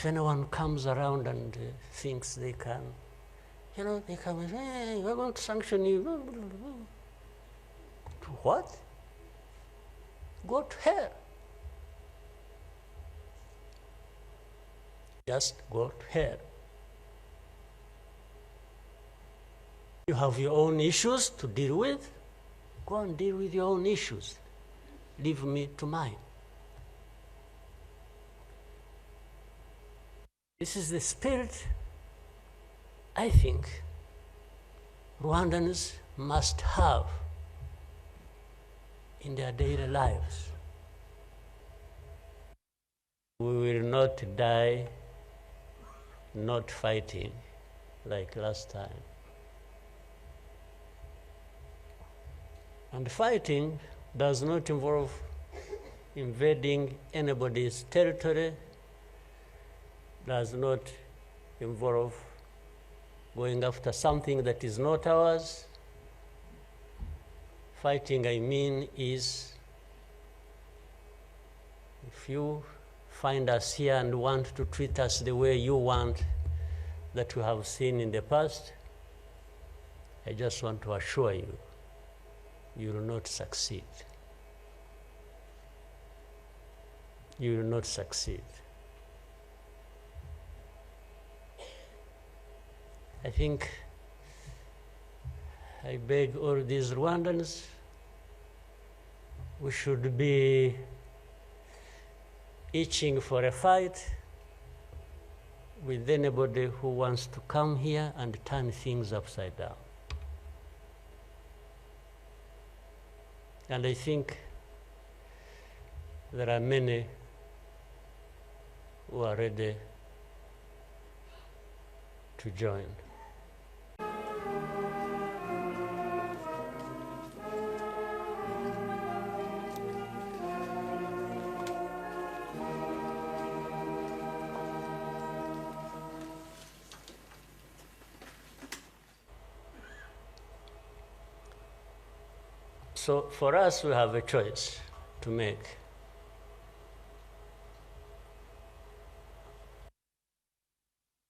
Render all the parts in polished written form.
if anyone comes around and thinks they can, they come and say, hey, we're going to sanction you. To what? Go to hell. Just go to hell. You have your own issues to deal with. Go and deal with your own issues. Leave me to mine. This is the spirit, I think, Rwandans must have in their daily lives. We will not die not fighting like last time. And fighting does not involve invading anybody's territory, does not involve going after something that is not ours. Fighting, I mean, is if you find us here and want to treat us the way you want that we have seen in the past, I just want to assure you, you will not succeed. You will not succeed. I think I beg all these Rwandans, we should be itching for a fight with anybody who wants to come here and turn things upside down. And I think there are many who are ready to join. So for us, we have a choice to make.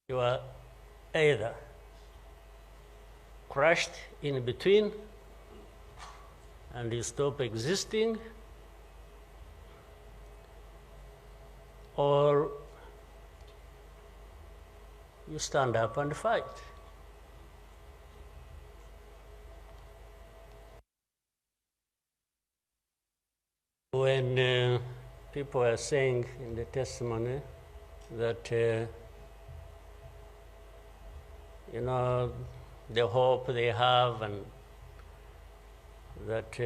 You are either crushed in between and you stop existing, or you stand up and fight. When people are saying in the testimony that, the hope they have and that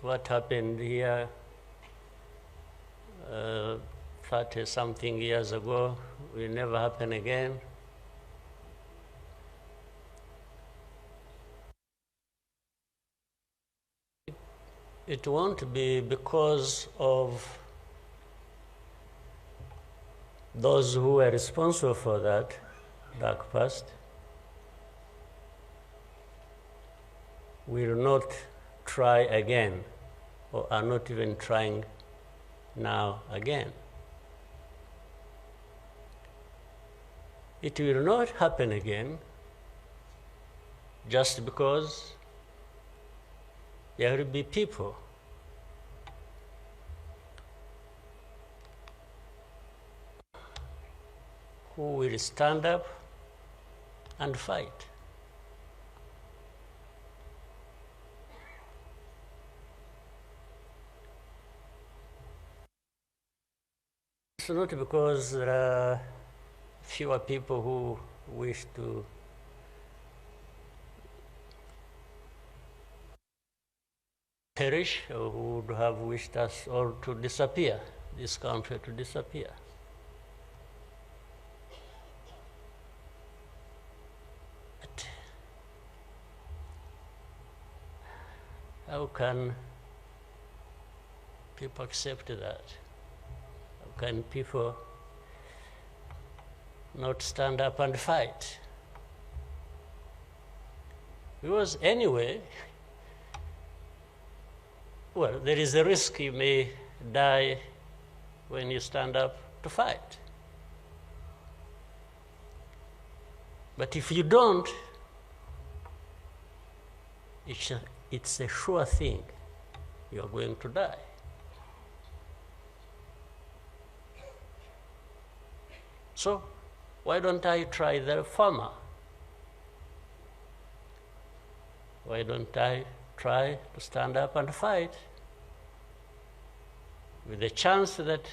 what happened here 30-something years ago will never happen again. It won't be because of those who were responsible for that dark past. Will not try again, or are not even trying now again. It will not happen again just because there will be people who will stand up and fight. It's not because there are fewer people who wish to perish or who would have wished us all to disappear, this country to disappear. But how can people accept that? How can people not stand up and fight? Because anyway, well, there is a risk you may die when you stand up to fight. But if you don't, it's a sure thing. You're going to die. So, why don't I try the former? Why don't I try to stand up and fight with the chance that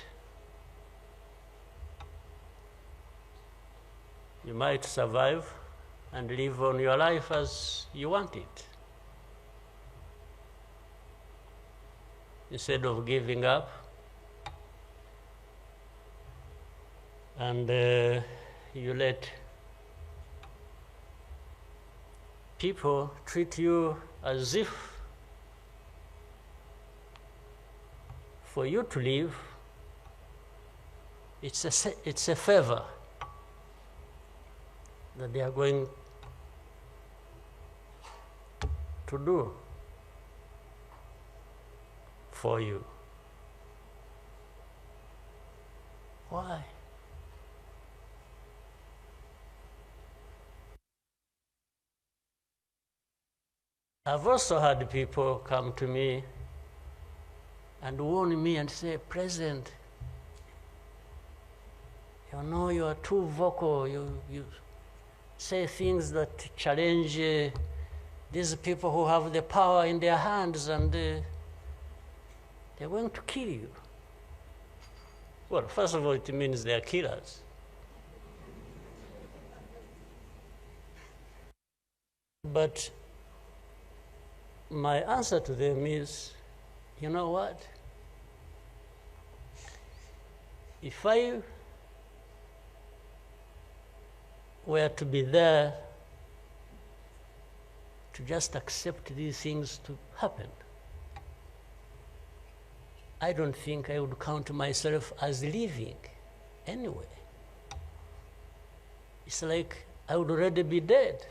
you might survive and live on your life as you want it, instead of giving up and you let people treat you as if for you to live, it's a favor that they are going to do for you. Why? I've also had people come to me and warn me and say, President, you know you are too vocal, you say things that challenge these people who have the power in their hands, and they're going to kill you. Well, first of all, it means they are killers. But my answer to them is, you know what? If I were to be there to just accept these things to happen, I don't think I would count myself as living anyway. It's like I would already be dead.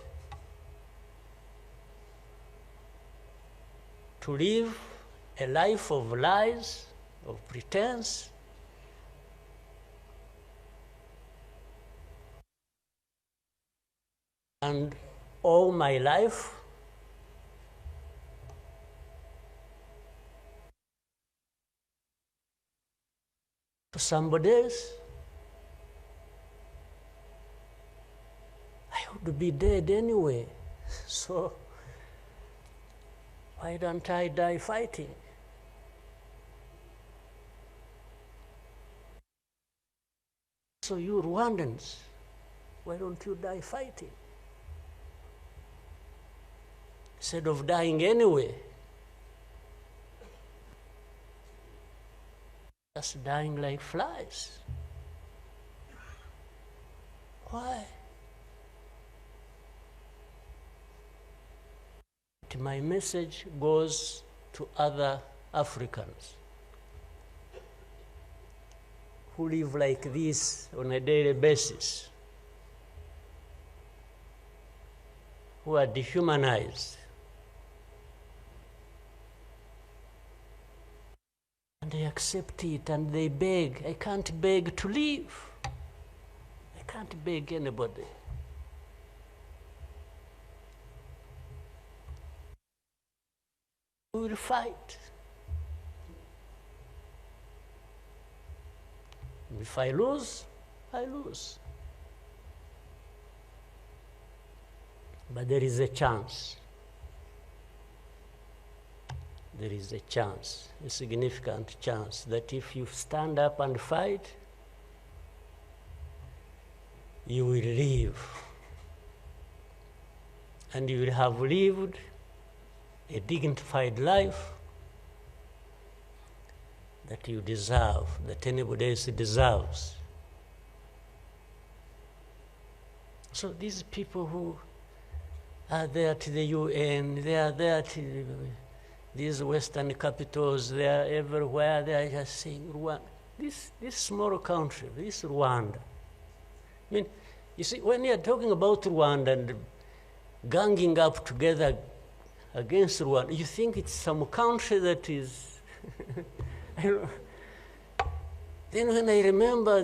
To live a life of lies, of pretense, and all my life to somebody else, I would be dead anyway. So why don't I die fighting? So you Rwandans, why don't you die fighting? Instead of dying anyway, just dying like flies. Why? My message goes to other Africans who live like this on a daily basis, who are dehumanized. And they accept it and they beg. I can't beg to live. I can't beg anybody. We will fight. If I lose, I lose. But there is a chance. There is a chance, a significant chance, that if you stand up and fight, you will live. And you will have lived a dignified life that you deserve, that anybody else deserves. So these people who are there to the UN, they are there to these Western capitals, they are everywhere, they are just saying, Rwanda, this small country, this Rwanda. I mean, you see, when you are talking about Rwanda and ganging up together against Rwanda, you think it's some country that is, I don't know. Then when I remember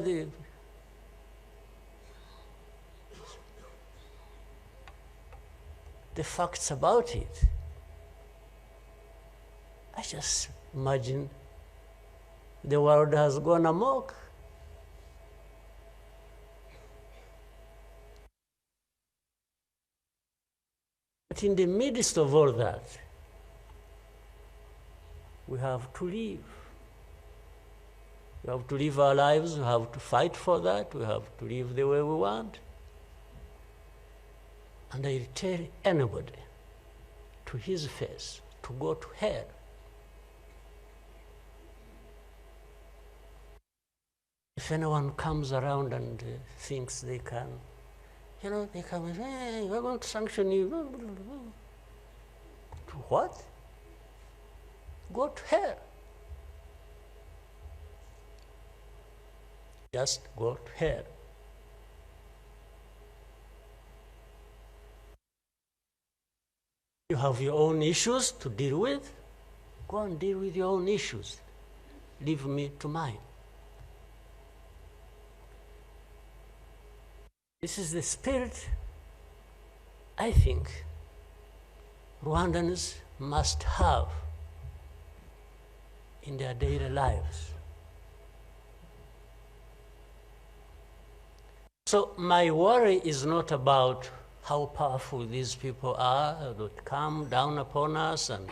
the facts about it. I just imagine the world has gone amok. But in the midst of all that, we have to live. We have to live our lives, we have to fight for that, we have to live the way we want. And I tell anybody to his face to go to hell. If anyone comes around and thinks they can, they come and say, hey, we're going to sanction you. To what? Go to hell. Just go to hell. You have your own issues to deal with. Go and deal with your own issues. Leave me to mine. This is the spirit I think Rwandans must have in their daily lives. So my worry is not about how powerful these people are that come down upon us and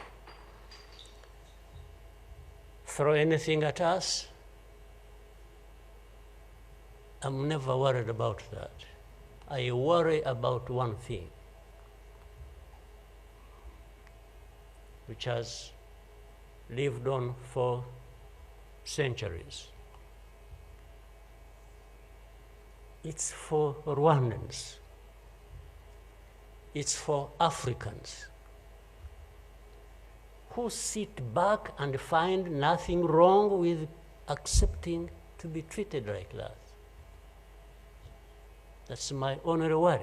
throw anything at us. I'm never worried about that. I worry about one thing, which has lived on for centuries. It's for Rwandans. It's for Africans who sit back and find nothing wrong with accepting to be treated like that. That's my only worry.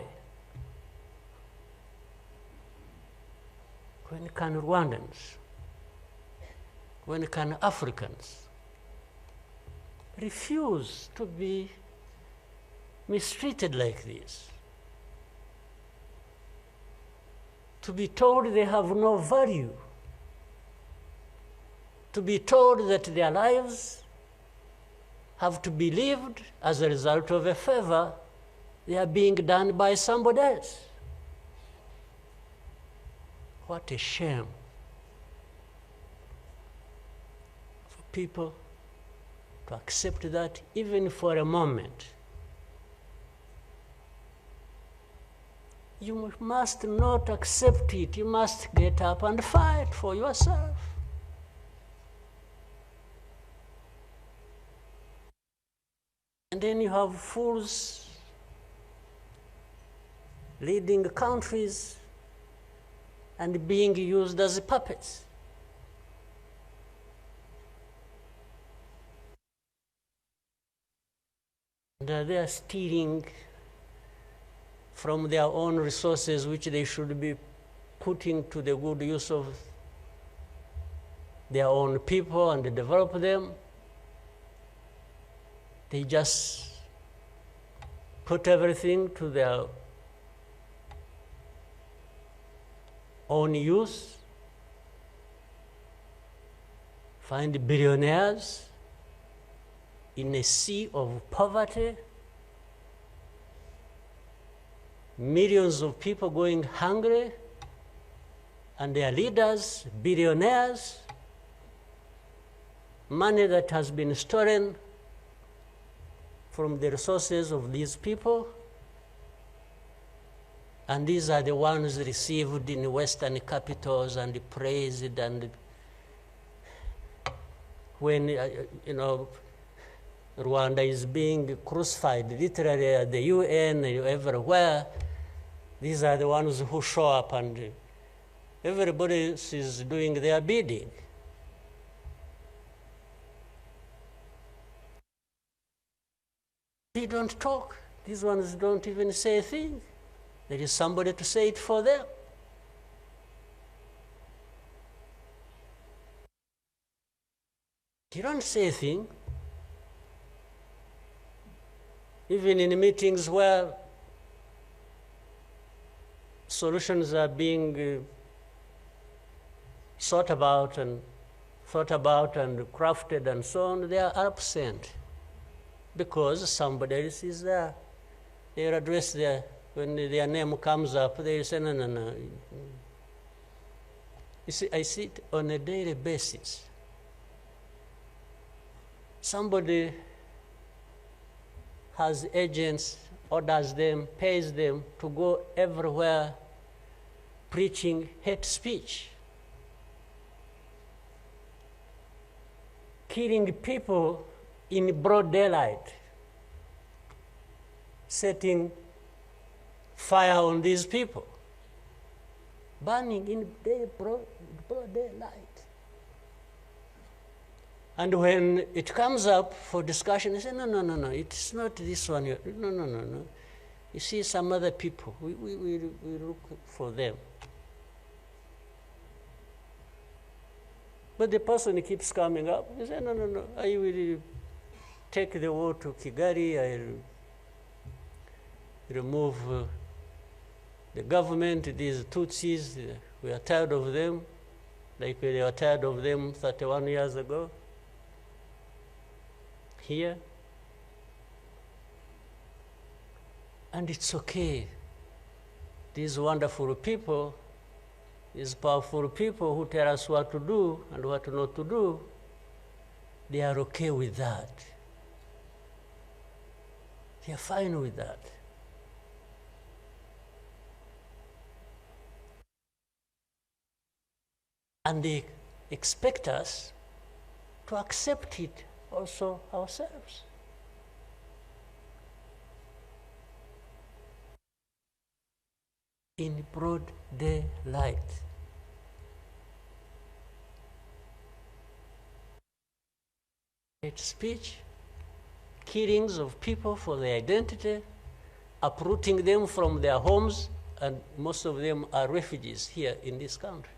When can Rwandans, when can Africans refuse to be mistreated like this? To be told they have no value, to be told that their lives have to be lived as a result of a favor they are being done by somebody else. What a shame for people to accept that even for a moment. You must not accept it. You must get up and fight for yourself. And then you have fools leading countries and being used as puppets. And they are stealing from their own resources, which they should be putting to the good use of their own people and develop them. They just put everything to their own use, find billionaires in a sea of poverty, millions of people going hungry, and their leaders, billionaires, money that has been stolen from the resources of these people, and these are the ones received in Western capitals and praised, and when, Rwanda is being crucified literally at the UN, everywhere, these are the ones who show up and everybody is doing their bidding. They don't talk. These ones don't even say a thing. There is somebody to say it for them. You don't say a thing. Even in meetings where solutions are being thought about and crafted and so on, they are absent because somebody else is there. They will address when their name comes up, they will say, no, no, no. You see, I see it on a daily basis. Somebody has agents, orders them, pays them to go everywhere preaching hate speech, killing people in broad daylight, setting fire on these people, burning in broad daylight. And when it comes up for discussion, they say, no, no, no, no, it's not this one. No, no, no, no. You see some other people, we look for them. But the person keeps coming up. He says, no, no, no, I will take the war to Kigali. I'll remove the government, these Tutsis. We are tired of them, like they were tired of them 31 years ago. Here. And it's okay. These wonderful people, these powerful people who tell us what to do and what not to do, they are okay with that. They are fine with that. And they expect us to accept it also ourselves. In broad daylight. Hate speech, killings of people for their identity, uprooting them from their homes, and most of them are refugees here in this country.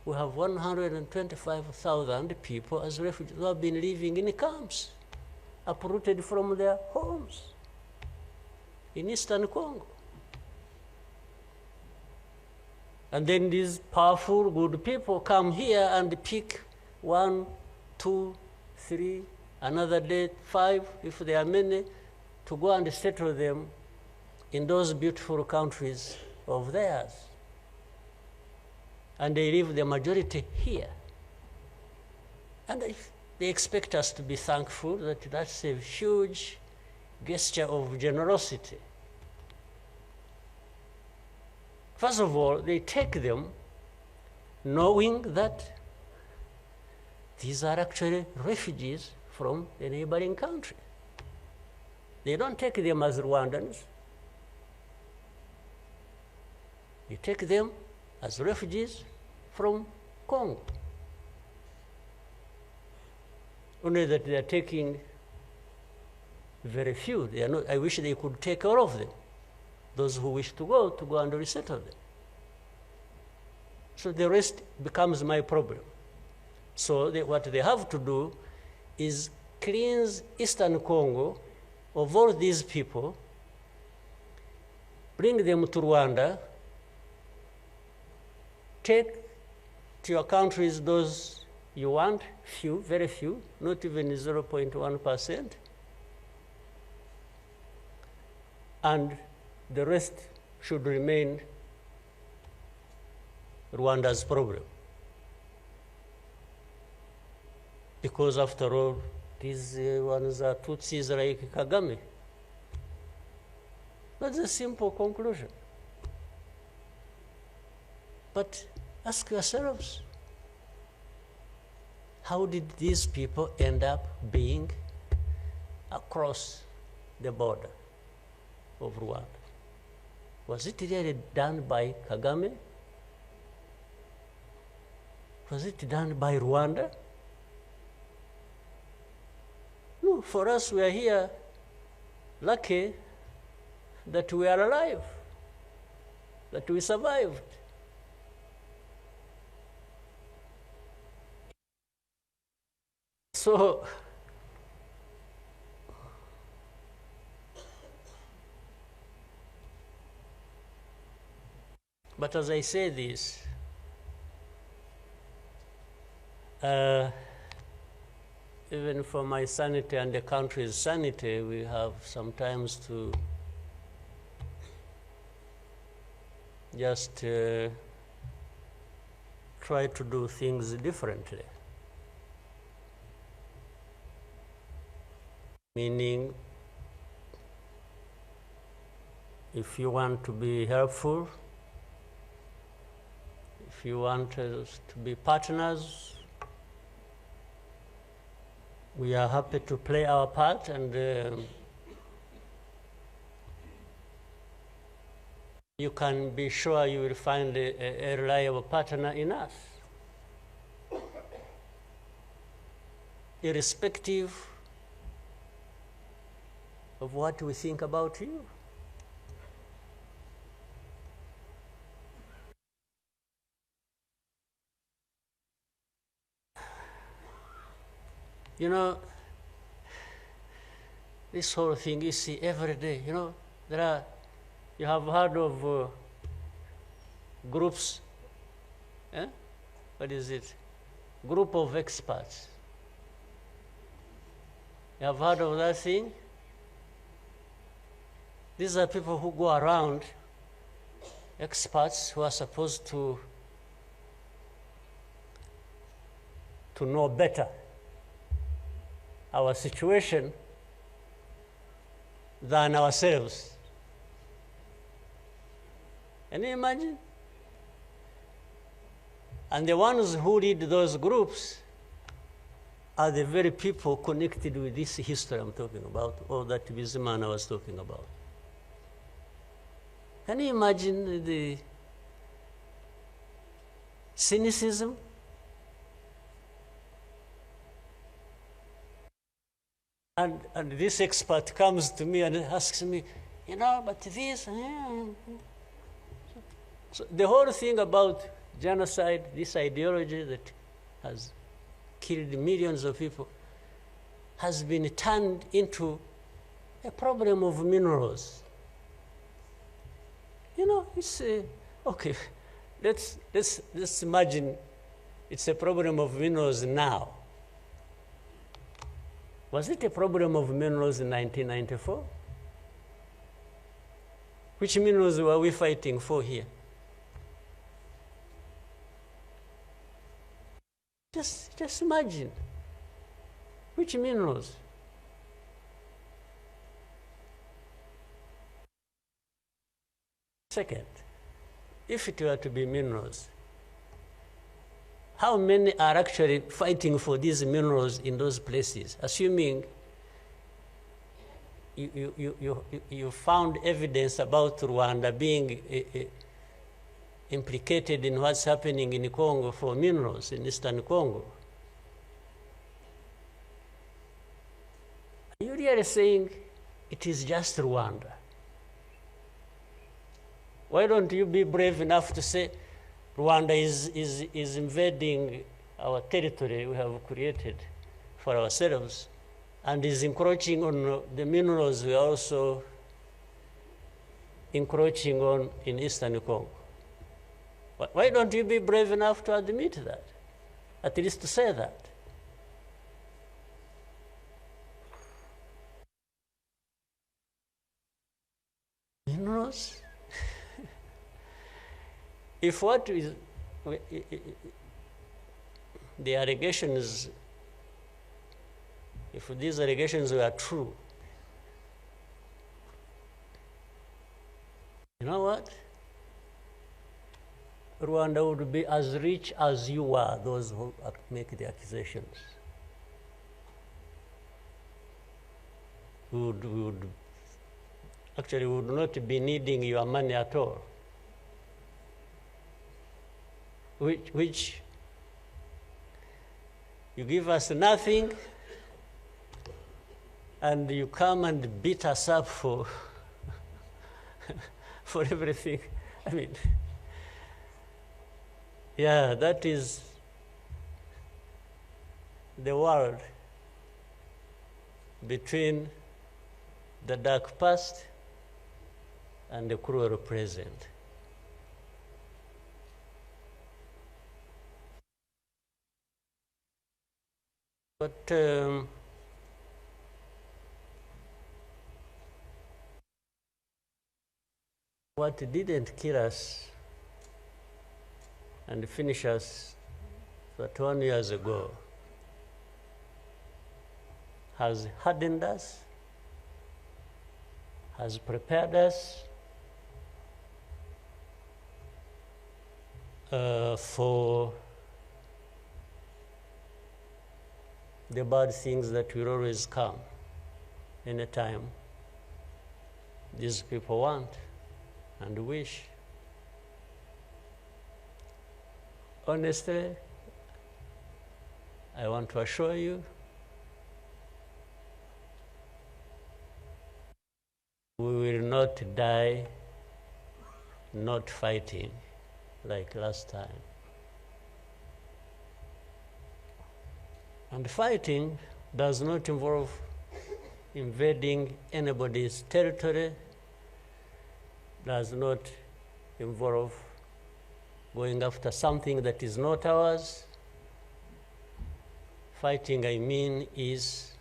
We have 125,000 people as refugees who have been living in camps, uprooted from their homes in eastern Congo. And then these powerful, good people come here and pick 1, 2, 3, another day 5, if there are many, to go and settle them in those beautiful countries of theirs. And they leave the majority here. And they expect us to be thankful that that's a huge gesture of generosity. First of all, they take them knowing that these are actually refugees from the neighboring country. They don't take them as Rwandans. They take them as refugees from Congo. Only that they are taking very few. They are not, I wish they could take all of them. Those who wish to go and resettle them. So the rest becomes my problem. So what they have to do is cleanse Eastern Congo of all these people, bring them to Rwanda, take to your countries those you want, few, very few, not even 0.1%, and the rest should remain Rwanda's problem. Because after all, these ones are Tutsis like Kagame. That's a simple conclusion. But ask yourselves, how did these people end up being across the border of Rwanda? Was it really done by Kagame? Was it done by Rwanda? No, for us, we are here lucky that we are alive, that we survived. So, But as I say this, even for my sanity and the country's sanity, we have sometimes to just try to do things differently. Meaning, if you want to be helpful, if you want us to be partners, we are happy to play our part, and you can be sure you will find a reliable partner in us. Irrespective of what we think about you. You know, this whole thing you see every day, you know, you have heard of groups, what is it? Group of experts. You have heard of that thing? These are people who go around, experts who are supposed to know better our situation than ourselves. Can you imagine? And the ones who lead those groups are the very people connected with this history I'm talking about, or that Bizimana was talking about. Can you imagine the cynicism? And this expert comes to me and asks me, you know, but this, So the whole thing about genocide, this ideology that has killed millions of people, has been turned into a problem of minerals. You know, it's okay. Let's imagine it's a problem of minerals now. Was it a problem of minerals in 1994? Which minerals were we fighting for here? Just imagine. Which minerals? Second, if it were to be minerals, how many are actually fighting for these minerals in those places? Assuming you found evidence about Rwanda being implicated in what's happening in Congo for minerals in Eastern Congo. Are you really saying it is just Rwanda? Why don't you be brave enough to say Rwanda is invading our territory we have created for ourselves and is encroaching on the minerals we are also encroaching on in Eastern Congo? Why don't you be brave enough to admit that? At least to say that. Minerals? If what is the allegations, if these allegations were true, you know what? Rwanda would be as rich as you are, those who make the accusations. We would not be needing your money at all. Which you give us nothing, and you come and beat us up for for everything. I mean, yeah, that is the world between the dark past and the cruel present. But what didn't kill us and finish us 21 years ago has hardened us, has prepared us for the bad things that will always come anytime these people want and wish. Honestly, I want to assure you, we will not die not fighting like last time. And fighting does not involve invading anybody's territory, does not involve going after something that is not ours. Fighting, I mean, is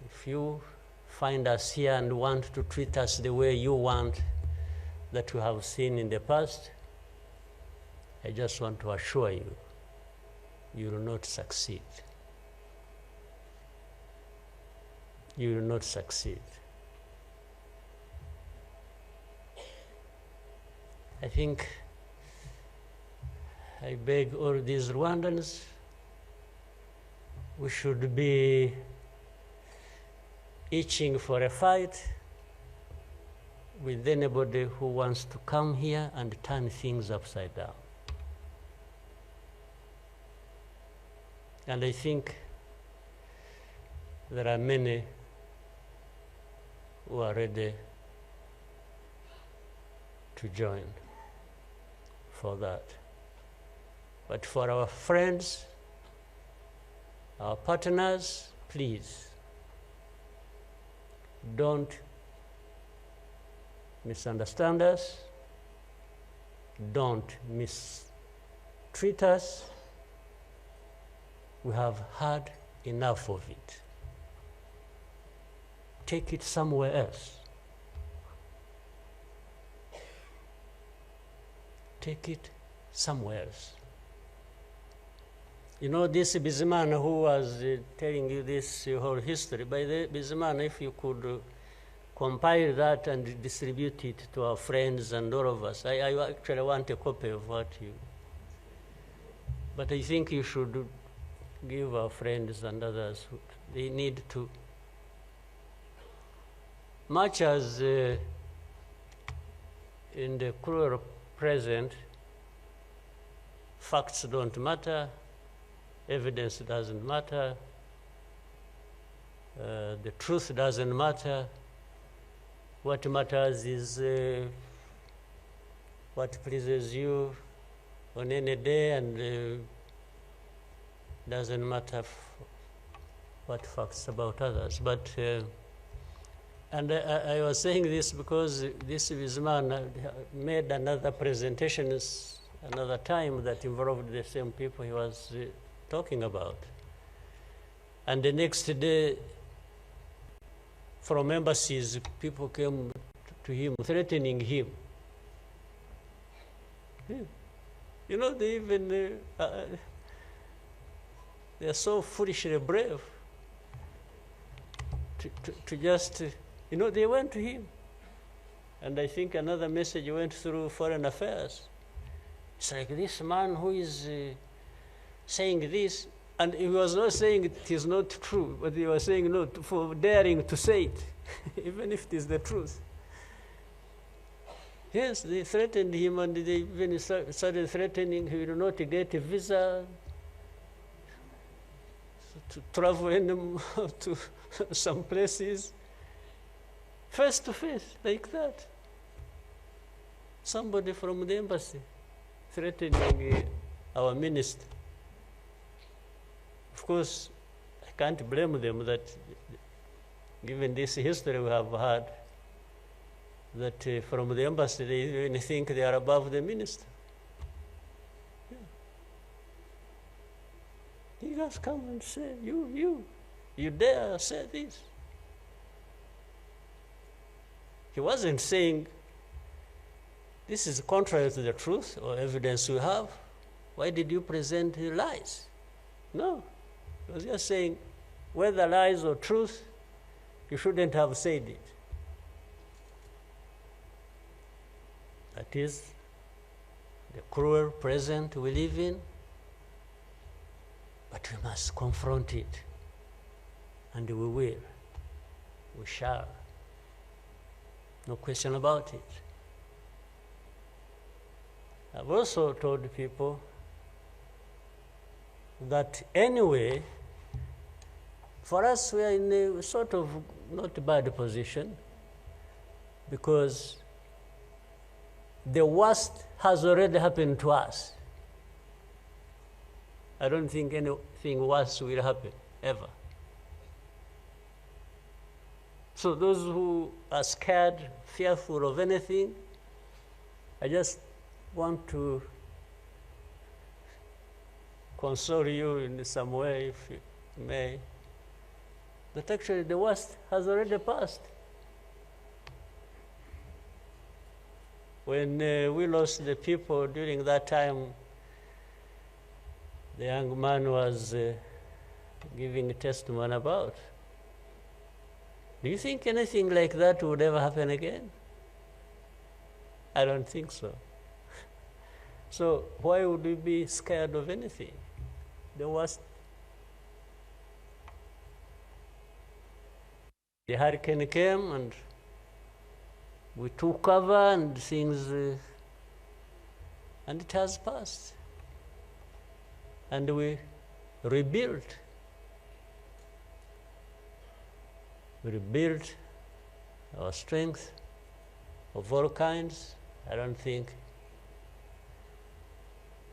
if you find us here and want to treat us the way you want that you have seen in the past, I just want to assure you, you will not succeed. You will not succeed. I think I beg all these Rwandans, we should be itching for a fight with anybody who wants to come here and turn things upside down. And I think there are many who are ready to join for that. But for our friends, our partners, please don't misunderstand us, don't mistreat us. We have had enough of it. Take it somewhere else. Take it somewhere else. You know, this Bizimana who was telling you this whole history, by the Bizimana, if you could compile that and distribute it to our friends and all of us. I actually want a copy of what you... But I think you should give our friends and others, they need to... Much as in the cruel present, facts don't matter, evidence doesn't matter, the truth doesn't matter. What matters is what pleases you on any day, and doesn't matter what facts about others. But and I was saying this because this man made another presentation another time that involved the same people he was talking about. And the next day, from embassies, people came to him, threatening him. You know, they even, they are so foolishly brave to just, you know, they went to him. And I think another message went through Foreign Affairs. It's like this man who is saying this, and he was not saying it is not true, but he was saying no for daring to say it, even if it is the truth. Yes, they threatened him, and they even started threatening he will not get a visa to travel anymore to some places, face to face, like that. Somebody from the embassy threatening our minister. Of course, I can't blame them that, given this history we have had, that from the embassy they even think they are above the minister. Yeah. He just come and say, you dare say this? He wasn't saying, this is contrary to the truth or evidence we have. Why did you present the lies? No. He was just saying, whether lies or truth, you shouldn't have said it. That is the cruel present we live in, but we must confront it. And we will. We shall. No question about it. I've also told people that anyway, for us, we are in a sort of not bad position because the worst has already happened to us. I don't think anything worse will happen, ever. So those who are scared, fearful of anything, I just want to console you in some way, if you may, that actually the worst has already passed. When we lost the people during that time, the young man was giving a testimony about. Do you think anything like that would ever happen again? I don't think so. So why would we be scared of anything? The worst. The hurricane came and we took cover and things, and it has passed. And we rebuilt. We rebuilt our strength of all kinds. I don't think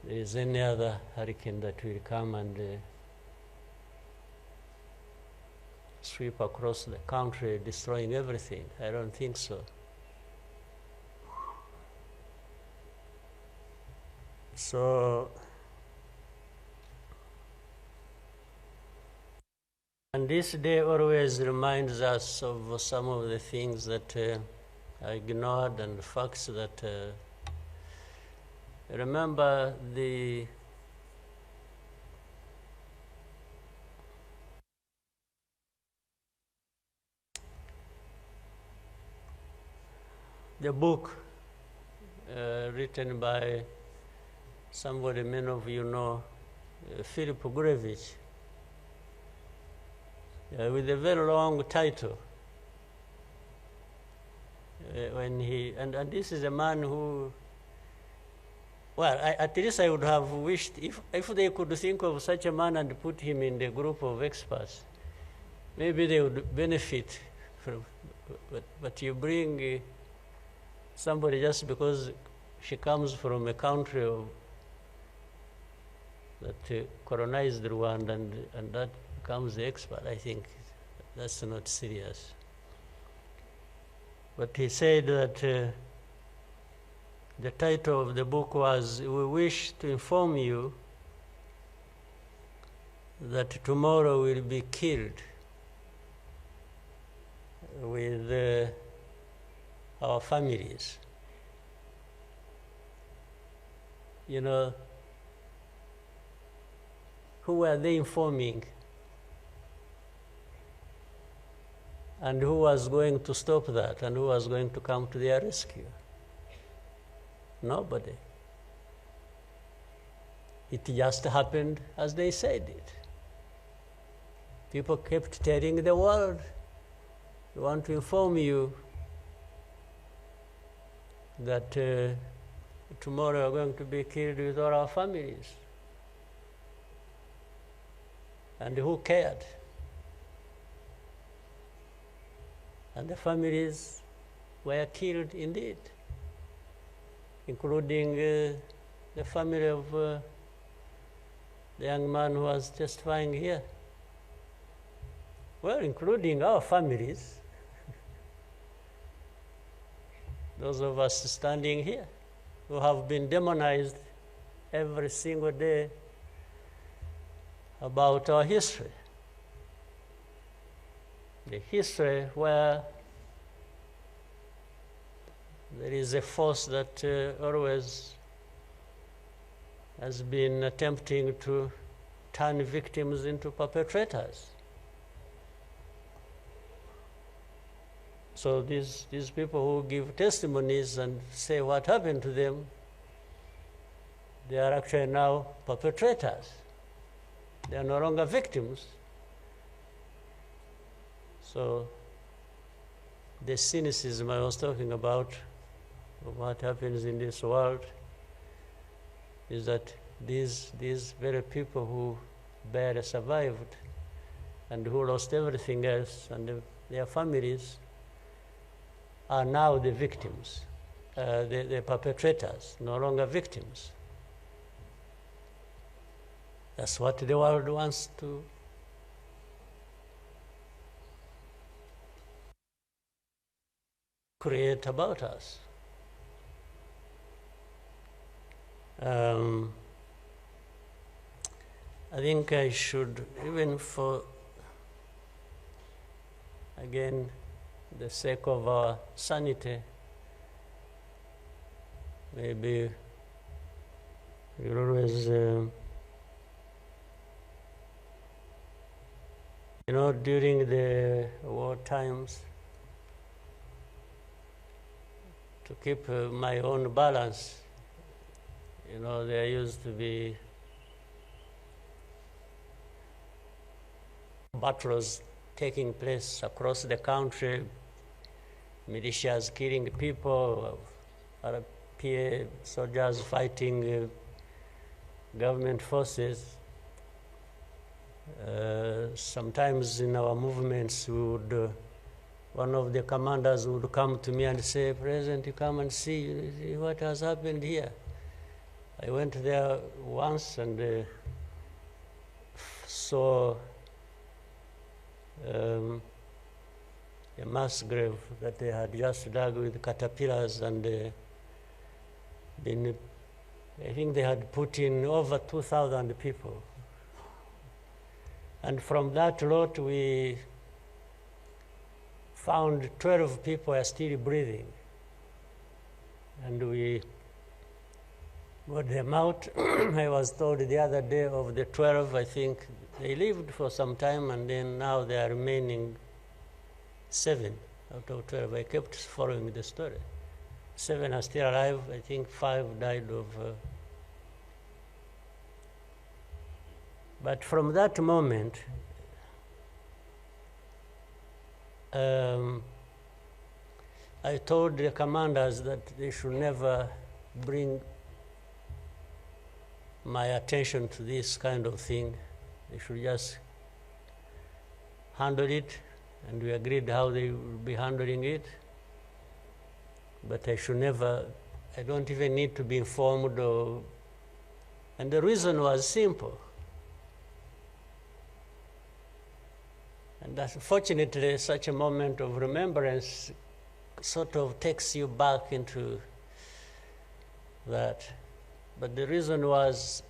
there is any other hurricane that will come and sweep across the country, destroying everything. I don't think so. So, and this day always reminds us of some of the things that I ignored and the facts that remember the book written by somebody many of you know, Philip Gurevich, with a very long title. When he and this is a man who, well, at least I would have wished if they could think of such a man and put him in the group of experts, maybe they would benefit from. But you bring somebody just because she comes from a country that colonized Rwanda and that becomes the expert. I think that's not serious. But he said that the title of the book was, "We wish to inform you that tomorrow will be killed with our families." You know, who were they informing? And who was going to stop that? And who was going to come to their rescue? Nobody. It just happened as they said it. People kept telling the world, "We want to inform you that tomorrow we're going to be killed with all our families." And who cared? And the families were killed indeed, including the family of the young man who was testifying here. Well, including our families, those of us standing here who have been demonized every single day, about our history. The history where there is a force that always has been attempting to turn victims into perpetrators. So these people who give testimonies and say what happened to them, they are actually now perpetrators. They are no longer victims. So the cynicism I was talking about of what happens in this world is that these very people who barely survived and who lost everything else and their families are now the victims, the perpetrators, no longer victims. That's what the world wants to create about us. I think I should, even for, again, the sake of our sanity, maybe we'll always, during the war times, to keep my own balance, there used to be battles taking place across the country, militias killing people, RPA soldiers fighting government forces. Sometimes in our movements, one of the commanders would come to me and say, "President, you come and see what has happened here." I went there once and saw a mass grave that they had just dug with caterpillars, and I think they had put in over 2,000 people. And from that lot, we found 12 people are still breathing. And we got them out. I was told the other day of the 12, I think they lived for some time, and then now they are remaining 7 out of 12. I kept following the story. 7 are still alive. I think 5 died of... But from that moment, I told the commanders that they should never bring my attention to this kind of thing. They should just handle it, and we agreed how they would be handling it. But I should never, I don't even need to be informed or, and the reason was simple. And that, fortunately, such a moment of remembrance sort of takes you back into that. But the reason was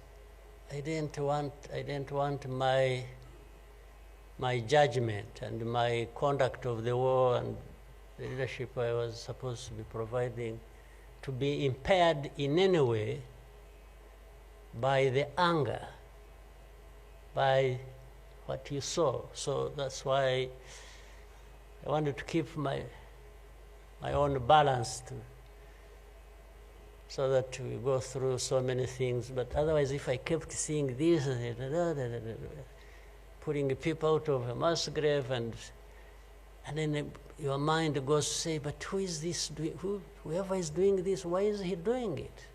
I didn't want my judgment and my conduct of the war and the leadership I was supposed to be providing to be impaired in any way by the anger, by what you saw. So that's why I wanted to keep my own balance so that we go through so many things. But otherwise, if I kept seeing this, putting people out of a mass grave, and then your mind goes to say, but who is this doing? Whoever is doing this, why is he doing it?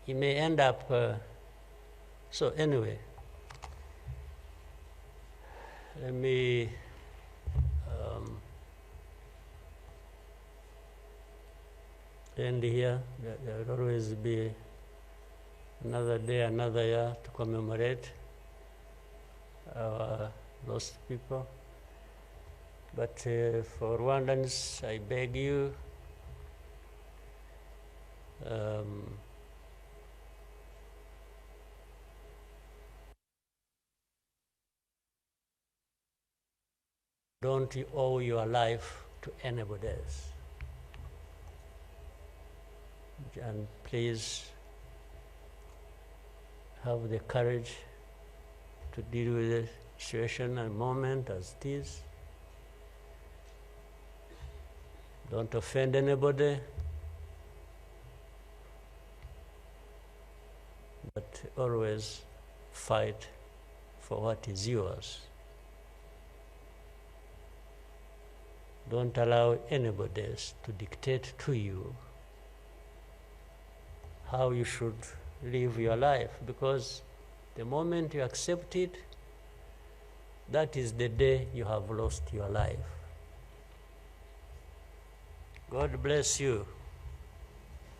He may end up... so anyway, let me end here. There will always be another day, another year to commemorate our lost people. But for Rwandans, I beg you, Don't owe your life to anybody else. And please have the courage to deal with the situation and moment as it is. Don't offend anybody, but always fight for what is yours. Don't allow anybody else to dictate to you how you should live your life, because the moment you accept it, that is the day you have lost your life. God bless you.